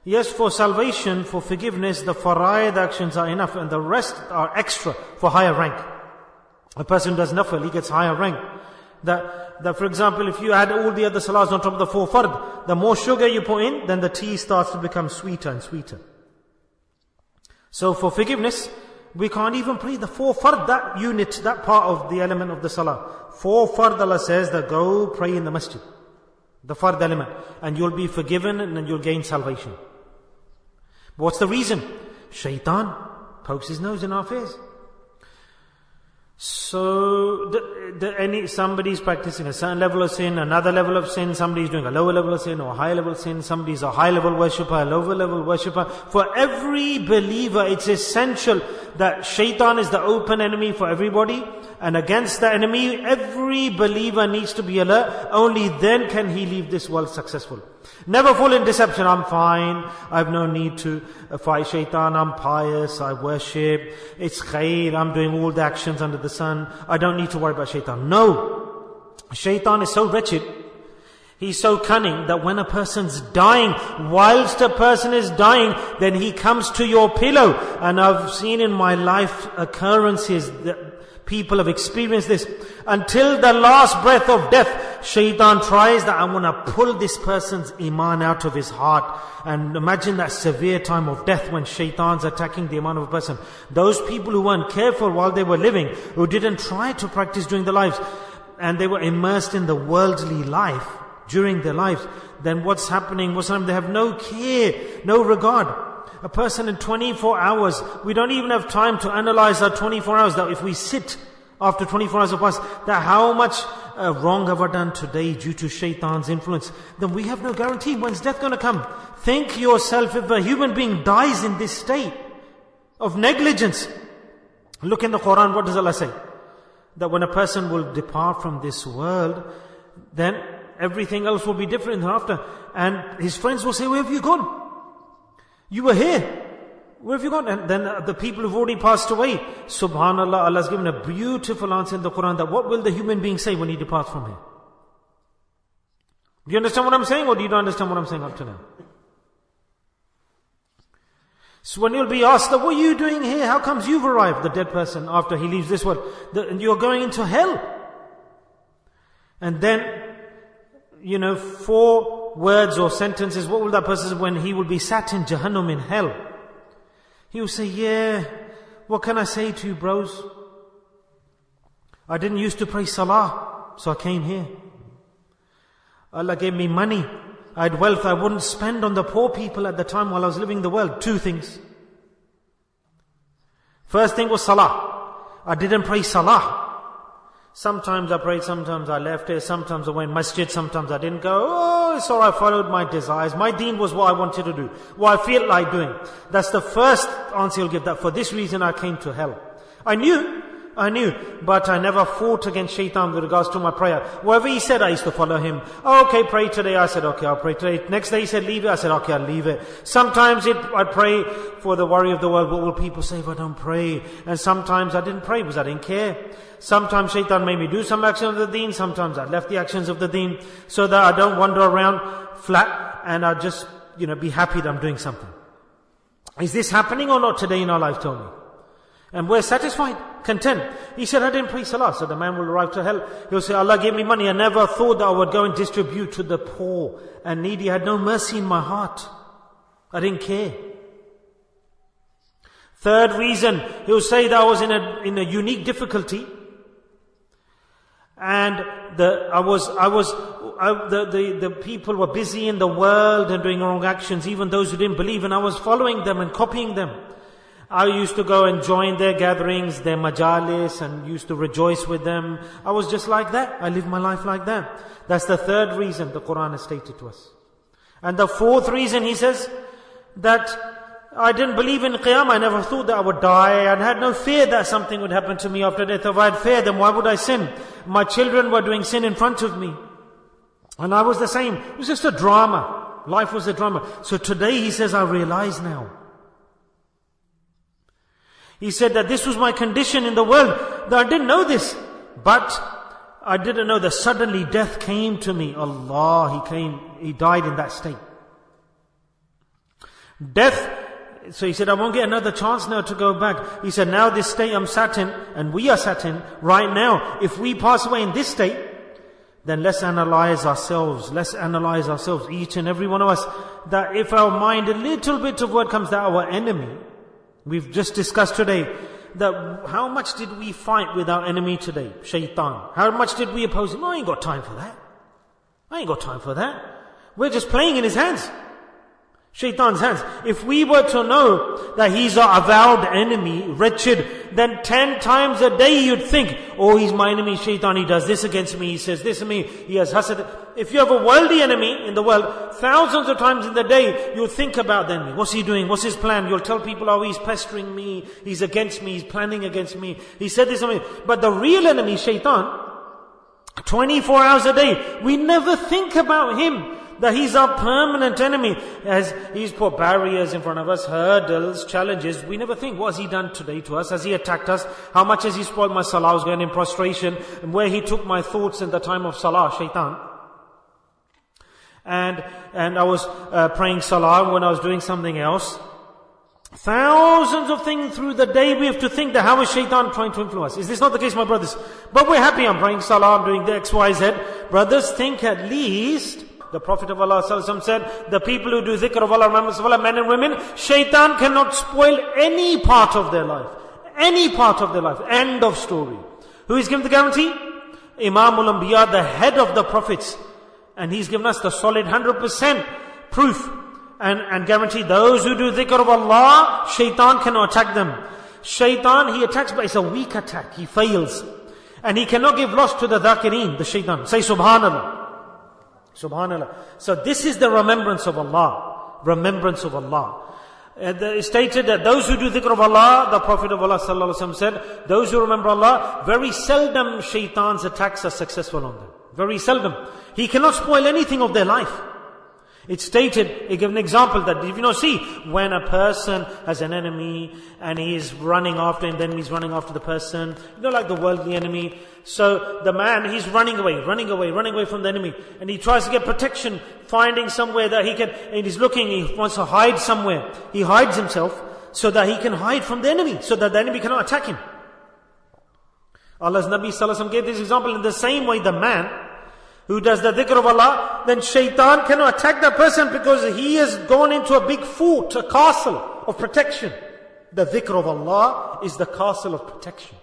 Yes, for salvation, for forgiveness, the faraid actions are enough and the rest are extra for higher rank. A person does nafil, he gets higher rank. That for example, if you add all the other salahs on top of the 4 fard, the more sugar you put in, then the tea starts to become sweeter and sweeter. So for forgiveness, we can't even pray the 4 fard, that unit, that part of the element of the salah. 4 fard, Allah says that go pray in the masjid. The fard element. And you'll be forgiven and you'll gain salvation. But what's the reason? Shaitan pokes his nose in our affairs. So, somebody's practicing a certain level of sin, another level of sin, somebody's doing a lower level of sin or a higher level of sin, somebody's a high level worshipper, a lower level worshipper. For every believer, it's essential that shaitan is the open enemy for everybody. And against the enemy, every believer needs to be alert. Only then can he leave this world successful. Never fall in deception. I'm fine. I have no need to fight shaitan. I'm pious. I worship. It's khair. I'm doing all the actions under the sun. I don't need to worry about shaitan. No. Shaitan is so wretched. He's so cunning that when a person's dying, whilst a person is dying, then he comes to your pillow. And I've seen in my life occurrences that people have experienced this. Until the last breath of death, shaitan tries that I want to pull this person's iman out of his heart. And imagine that severe time of death when shaitan's attacking the iman of a person. Those people who weren't careful while they were living, who didn't try to practice during their lives, and they were immersed in the worldly life during their lives, then what's happening? They have no care, no regard. A person in 24 hours, we don't even have time to analyze our 24 hours. That if we sit after 24 hours of us, that how much wrong have I done today due to shaitan's influence? Then we have no guarantee. When's death going to come? Think yourself, if a human being dies in this state of negligence. Look in the Quran, what does Allah say? That when a person will depart from this world, then everything else will be different thereafter. And his friends will say, where have you gone? You were here. Where have you gone? And then the people who've already passed away, subhanallah, Allah has given a beautiful answer in the Quran that what will the human being say when he departs from here? Do you understand what I'm saying, or do you not understand what I'm saying up to now? So when you'll be asked, what are you doing here? How comes you've arrived, the dead person, after he leaves this world? And you're going into hell. And then, 4 words or sentences, what will that person say when he will be sat in Jahannam, in hell? He will say, yeah, what can I say to you, bros? I didn't used to pray salah, so I came here. Allah gave me money. I had wealth I wouldn't spend on the poor people at the time while I was living in the world. 2 things. First thing was salah. I didn't pray salah. Sometimes I prayed, sometimes I left it, sometimes I went masjid, sometimes I didn't go. Oh, so I followed my desires. My deen was what I wanted to do, what I feel like doing. That's the first answer you'll give, that for this reason I came to hell. I knew, but I never fought against shaitan with regards to my prayer. Whatever he said, I used to follow him. Oh, okay, pray today. I said, okay, I'll pray today. Next day he said, leave it. I said, okay, I'll leave it. Sometimes I'd pray for the worry of the world. What will people say if I don't pray? And sometimes I didn't pray because I didn't care. Sometimes shaitan made me do some action of the deen. Sometimes I left the actions of the deen so that I don't wander around flat and I just, be happy that I'm doing something. Is this happening or not today in our life? Tell me. And we're satisfied, content. He said, I didn't pray salah. So the man will arrive to hell. He'll say, Allah gave me money. I never thought that I would go and distribute to the poor and needy. I had no mercy in my heart. I didn't care. Third reason, he'll say that I was in a unique difficulty. And the people were busy in the world and doing wrong actions, even those who didn't believe, and I was following them and copying them. I used to go and join their gatherings, their majalis, and used to rejoice with them. I was just like that. I lived my life like that. That's the third reason the Quran has stated to us. And the fourth reason, he says, that I didn't believe in Qiyamah. I never thought that I would die. I had no fear that something would happen to me after death. If I had fear, then why would I sin? My children were doing sin in front of me. And I was the same. It was just a drama. Life was a drama. So today, he says, I realize now. He said that this was my condition in the world, that I didn't know this. But I didn't know that suddenly death came to me. Allah, he died in that state. Death, so he said, I won't get another chance now to go back. He said, now this state I'm sat in, and we are sat in right now, if we pass away in this state, then let's analyze ourselves, each and every one of us, that if our mind, a little bit of what comes to our enemy, we've just discussed today, that how much did we fight with our enemy today, shaitan? How much did we oppose him? I ain't got time for that. We're just playing in his hands. Shaitan's hands. If we were to know that he's our avowed enemy, wretched, then 10 times a day you'd think, oh, he's my enemy, Shaitan, he does this against me, he says this to me, he has hasad. If you have a worldly enemy in the world, thousands of times in the day, you'll think about the enemy. What's he doing? What's his plan? You'll tell people, oh, he's pestering me, he's against me, he's planning against me, he said this to me. But the real enemy, Shaitan, 24 hours a day, we never think about him, that he's our permanent enemy. As he's put barriers in front of us, hurdles, challenges, we never think, what has he done today to us? Has he attacked us? How much has he spoiled my salah? I was going in prostration, and where he took my thoughts in the time of salah, Shaitan. And I was praying salah when I was doing something else. Thousands of things through the day we have to think that how is Shaitan trying to influence? Is this not the case, my brothers? But we're happy, I'm praying salah, I'm doing the X, Y, Z. Brothers, think at least, the Prophet of Allah said, the people who do dhikr of Allah, remembrance of Allah, men and women, Shaitan cannot spoil any part of their life. Any part of their life. End of story. Who is given the guarantee? Imamul Anbiya, the head of the prophets. And he's given us the solid 100% proof and guarantee. Those who do dhikr of Allah, Shaitan cannot attack them. Shaitan, he attacks, but it's a weak attack. He fails. And he cannot give loss to the dhakireen, the Shaitan. Say Subhanallah. Subhanallah. So this is the remembrance of Allah. Remembrance of Allah. It's stated that those who do dhikr of Allah, the Prophet of Allah sallallahu alaihi wasallam said, those who remember Allah, very seldom Shaitan's attacks are successful on them. Very seldom. He cannot spoil anything of their life. It's stated, he gave an example that, if you know, see, when a person has an enemy and he is running after him, then he's running after the person, you know, like the worldly enemy. So the man, he's running away from the enemy. And he tries to get protection, finding somewhere that he can, and he's looking, he wants to hide somewhere. He hides himself so that he can hide from the enemy, so that the enemy cannot attack him. Allah's Nabi Sallallahu Alaihi Wasallam gave this example. In the same way, the man who does the dhikr of Allah, then Shaitan cannot attack that person because he has gone into a big fort, a castle of protection. The dhikr of Allah is the castle of protection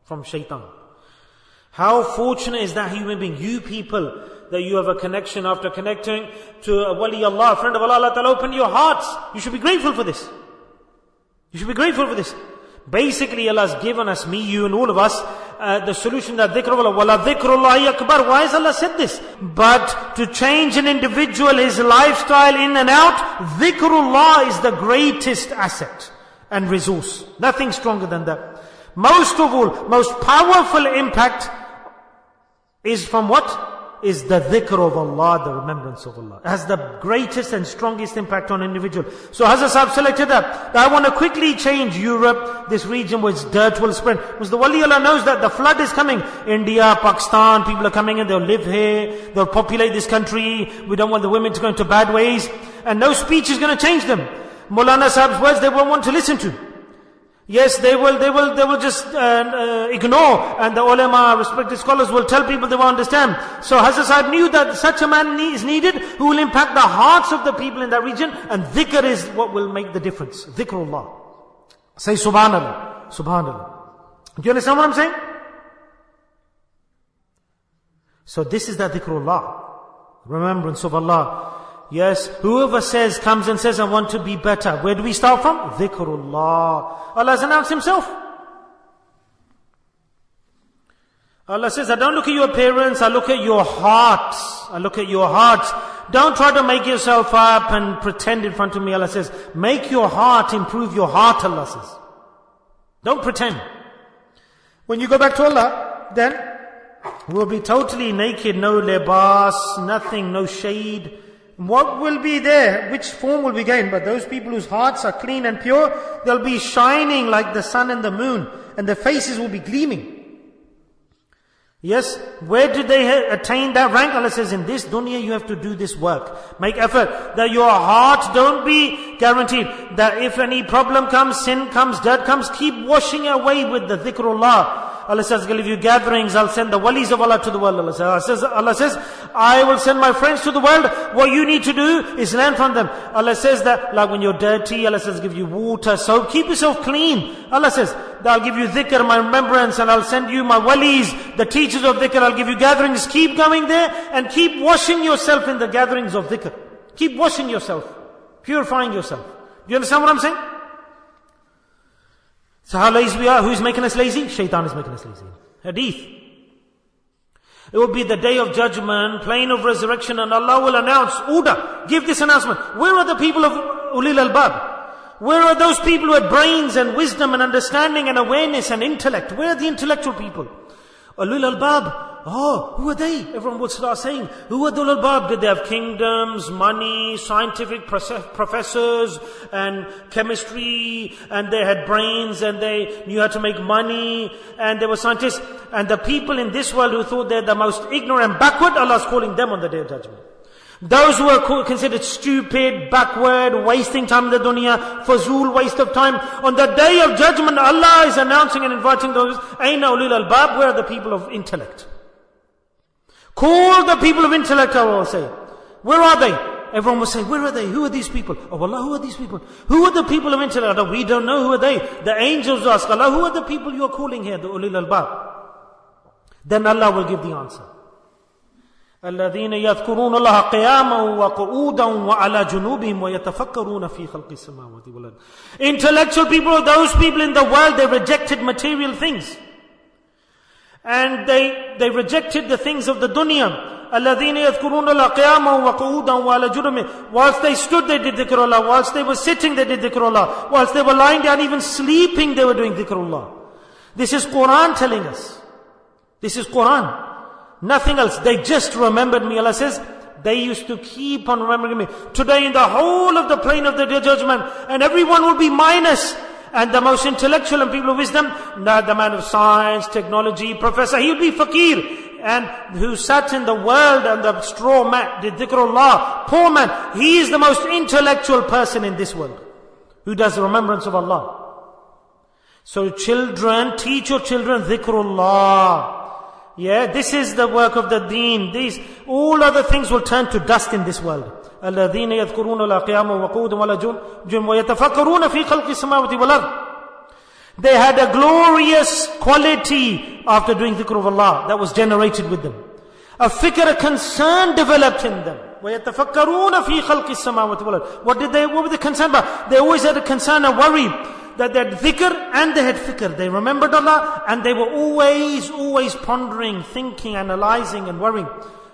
from Shaitan. How fortunate is that human being, you people, that you have a connection after connecting to a wali Allah, a friend of Allah, Allah Ta'ala opened your hearts. You should be grateful for this. You should be grateful for this. Basically, Allah has given us, me, you and all of us, the solution that dhikr of Allah, wala dhikrullahi akbar. Why has Allah said this? But to change an individual, his lifestyle in and out, dhikrullah is the greatest asset and resource. Nothing stronger than that. Most of all, most powerful impact is from what? Is the dhikr of Allah, the remembrance of Allah. It has the greatest and strongest impact on an individual. So Hazrat Sahib selected that. I want to quickly change Europe, this region where dirt will spread. Because the Wali Allah knows that the flood is coming. India, Pakistan, people are coming in, they'll live here, they'll populate this country. We don't want the women to go into bad ways. And no speech is going to change them. Maulana Sahib's words, they won't want to listen to. Yes, they will just ignore, and the ulama, respected scholars, will tell people they won't understand. So Hazrat Sahib knew that such a man is needed who will impact the hearts of the people in that region, and dhikr is what will make the difference. Dhikrullah. Say Subhanallah. Subhanallah. Do you understand what I'm saying? So this is the dhikrullah, remembrance of Allah. Yes, whoever comes and says, I want to be better. Where do we start from? Dhikrullah. Allah has announced Himself. Allah says, I don't look at your appearance, I look at your hearts. I look at your hearts. Don't try to make yourself up and pretend in front of me. Allah says, make your heart, improve your heart, Allah says. Don't pretend. When you go back to Allah, then we'll be totally naked, no libas, nothing, no shade. What will be there? Which form will be gained? But those people whose hearts are clean and pure, they'll be shining like the sun and the moon, and their faces will be gleaming. Yes, where did they attain that rank? Allah says, in this dunya you have to do this work. Make effort. That your heart don't be guaranteed. That if any problem comes, sin comes, dirt comes, keep washing away with the dhikrullah. Allah says, I'll give you gatherings, I'll send the walis of Allah to the world. Allah says, I will send my friends to the world. What you need to do is learn from them. Allah says that, like when you're dirty, Allah says, give you water, soap, keep yourself clean. Allah says, that I'll give you dhikr, my remembrance, and I'll send you my walis, the teachers of dhikr, I'll give you gatherings. Keep going there, and keep washing yourself in the gatherings of dhikr. Keep washing yourself, purifying yourself. Do you understand what I'm saying? So how lazy we are? Who's making us lazy? Shaitan is making us lazy. Hadith. It will be the day of judgment, plain of resurrection, and Allah will announce, order, give this announcement. Where are the people of Ulil Albab? Where are those people who had brains and wisdom and understanding and awareness and intellect? Where are the intellectual people? Ulil Albab. Oh, who are they? Everyone would start saying, who are the Ulil Albab? Did they have kingdoms, money, scientific professors, and chemistry, and they had brains, and they knew how to make money, and they were scientists. And the people in this world who thought they're the most ignorant, backward, Allah is calling them on the day of judgment. Those who are considered stupid, backward, wasting time in the dunya, fazul, waste of time. On the day of judgment, Allah is announcing and inviting those, Aina ulil albab, where are the people of intellect? Call the people of intellect, I will say. Where are they? Everyone will say, where are they? Who are these people? Oh Allah, who are these people? Who are the people of intellect? Oh, we don't know, who are they? The angels ask Allah, who are the people you are calling here, the ulil albab? Then Allah will give the answer. الذين يذكرون الله قياما وقعودا وعلى جنوبهم ويتفكرون في خلق السماوات والأرض. Intellectual people, those people in the world, they rejected material things. And they rejected the things of the dunya. الذين يذكرون الله قياما وقعودا وعلى جنوبهم. Whilst they stood, they did dhikrullah. Whilst they were sitting, they did dhikrullah. Whilst they were lying down, even sleeping, they were doing dhikrullah. This is Quran telling us. This is Quran. Nothing else. They just remembered me. Allah says, they used to keep on remembering me. Today in the whole of the plane of the day of judgment, and everyone will be minus. And the most intellectual and people of wisdom, not the man of science, technology, professor, he will be fakir. And who sat in the world on the straw mat, did dhikrullah, poor man, he is the most intellectual person in this world, who does the remembrance of Allah. So children, teach your children dhikrullah. Yeah, this is the work of the deen. All other things will turn to dust in this world. الَّذِينَ يَذْكُرُونَ اللَّهَ قِيَامًا وَقُعُودًا وَعَلَى جُنُوبِهِمْ وَيَتَفَكَّرُونَ فِي خَلْقِ السَّمَاوَاتِ وَالْأَرْضِ. They had a glorious quality after doing dhikr of Allah that was generated with them. A fikr, a concern developed in them. وَيَتَفَكَّرُونَ فِي خَلْقِ السَّمَاوَاتِ وَالْأَرْضِ. What were they concerned about? They always had a concern, a worry. That they had dhikr and they had fikr. They remembered Allah and they were always pondering, thinking, analyzing and worrying.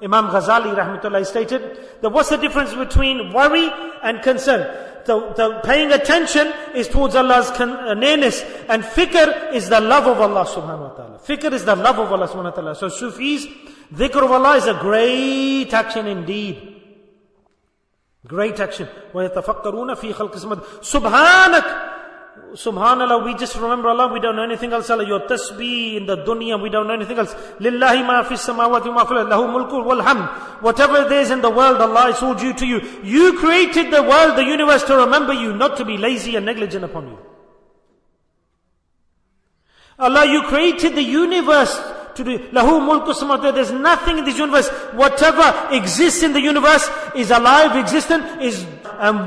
Imam Ghazali rahmatullah stated that what's the difference between worry and concern? The paying attention is towards Allah's nearness, and fikr is the love of Allah subhanahu wa ta'ala. Fikr is the love of Allah subhanahu wa ta'ala. So Sufis, dhikr of Allah is a great action indeed. Great action. وَيَتَفَكَّرُونَ فِي خَلْقِ السَّمَاوَاتِ Subhanak. Subhanallah, we just remember Allah, we don't know anything else. Allah, your tasbih in the dunya, we don't know anything else. Lillahi ma fi samawati ma fi lahu mulku wal hamd. Whatever there is in the world, Allah, it's all due to you. You created the world, the universe to remember you, not to be lazy and negligent upon you. Allah, you created the universe to do lahu mulku samawati. There's nothing in this universe. Whatever exists in the universe is alive, existent, is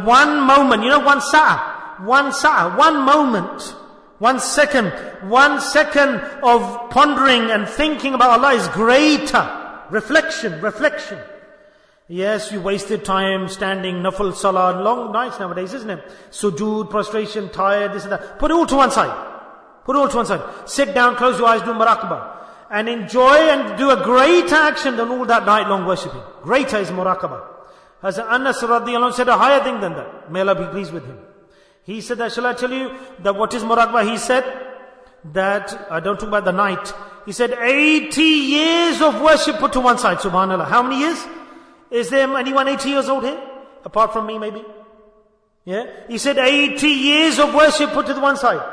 one moment. You know, one sa'ah. One moment, 1 second of pondering and thinking about Allah is greater. Reflection. Yes, you wasted time standing, nafil salah, long nights nowadays, isn't it? Sujood, prostration, tired, this and that. Put it all to one side. Sit down, close your eyes, do muraqabah. And enjoy and do a greater action than all that night long worshipping. Greater is muraqabah. Hazrat Anas radiyallahu anhu said a higher thing than that. May Allah be pleased with him. He said that, shall I tell you that what is muraqabah? He said that, I don't talk about the night. He said 80 years of worship put to one side, subhanAllah. How many years? Is there anyone 80 years old here? Apart from me maybe? Yeah? He said 80 years of worship put to the one side.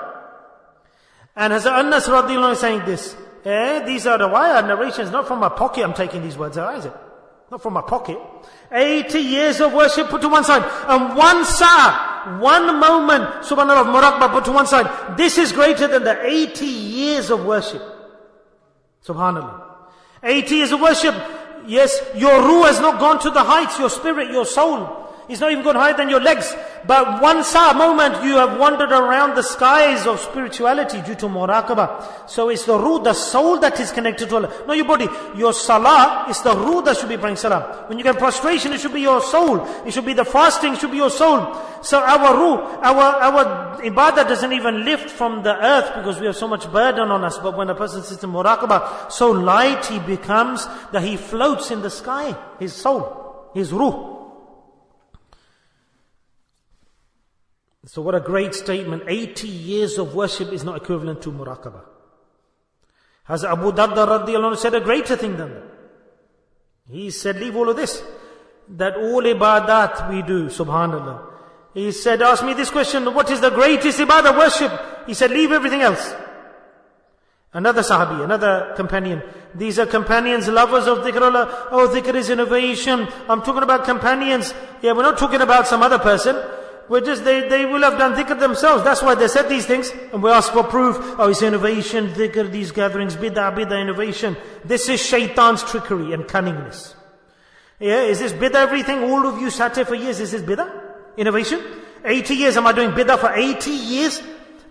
And Hazrat Anas radiyallahu anhu is saying this. These are riwayah narrations, not from my pocket I'm taking these words out, is it? Not from my pocket. 80 years of worship put to one side. And one sa'ah, one moment, subhanallah, of muraqbah put to one side. This is greater than the 80 years of worship. Subhanallah. 80 years of worship. Yes, your ruh has not gone to the heights, your spirit, your soul. It's not even gone higher than your legs. But one sa'ah moment you have wandered around the skies of spirituality due to muraqabah. So it's the ruh, the soul that is connected to Allah. Not your body. Your salah, it's the ruh that should be praying salah. When you get prostration, it should be your soul. It should be the fasting, it should be your soul. So our ruh, our ibadah doesn't even lift from the earth because we have so much burden on us. But when a person sits in muraqabah, so light he becomes that he floats in the sky. His soul, his ruh. So what a great statement. 80 years of worship is not equivalent to muraqabah. Hazrat Abu Darda radiallahu anhu said a greater thing than that. He said, leave all of this. That all ibadat we do, subhanallah. He said, ask me this question, what is the greatest ibadah, worship? He said, leave everything else. Another sahabi, another companion. These are companions, lovers of dhikr. Oh, dhikr is innovation. I'm talking about companions. Yeah, we're not talking about some other person. We're just, they will have done dhikr themselves. That's why they said these things. And we ask for proof. Oh, it's innovation, dhikr, these gatherings, bid'ah, innovation. This is shaitan's trickery and cunningness. Yeah, is this bid'ah everything? All of you sat here for years. Is this bid'ah? Innovation? 80 years, am I doing bid'ah for 80 years?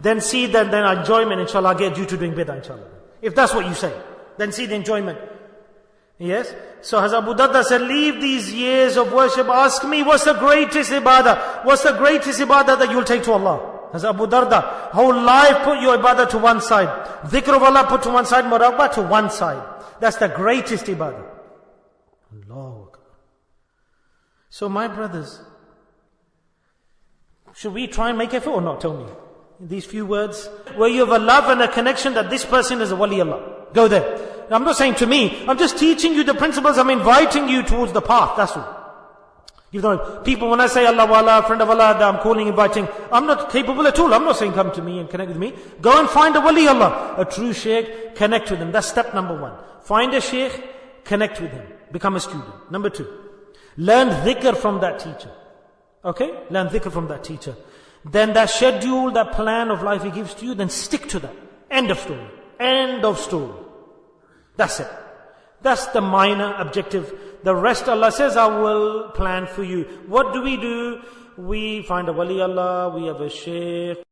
Then see then enjoyment, inshallah, I'll get you to doing bid'ah, inshallah. If that's what you say, then see the enjoyment. Yes? So Hazrat Abu Darda said, leave these years of worship, ask me what's the greatest ibadah? What's the greatest ibadah that you'll take to Allah? Hazrat Abu Darda, whole life put your ibadah to one side. Dhikr of Allah put to one side, muraqbah to one side. That's the greatest ibadah. Allahu Akbar. So my brothers, should we try and make effort or not? Tell me. In these few words, where you have a love and a connection that this person is a wali Allah. Go there. I'm not saying to me, I'm just teaching you the principles, I'm inviting you towards the path, that's all. You know, people when I say Allah wala, friend of Allah, I'm calling, inviting, I'm not capable at all. I'm not saying come to me and connect with me. Go and find a wali Allah, a true sheikh, connect with him. That's step number one. Find a sheikh, connect with him. Become a student. Number two, learn dhikr from that teacher. Okay? Learn dhikr from that teacher. Then that schedule, that plan of life he gives to you, then stick to that. End of story. End of story. That's it. That's the minor objective. The rest Allah says, I will plan for you. What do? We find a wali Allah, we have a sheikh.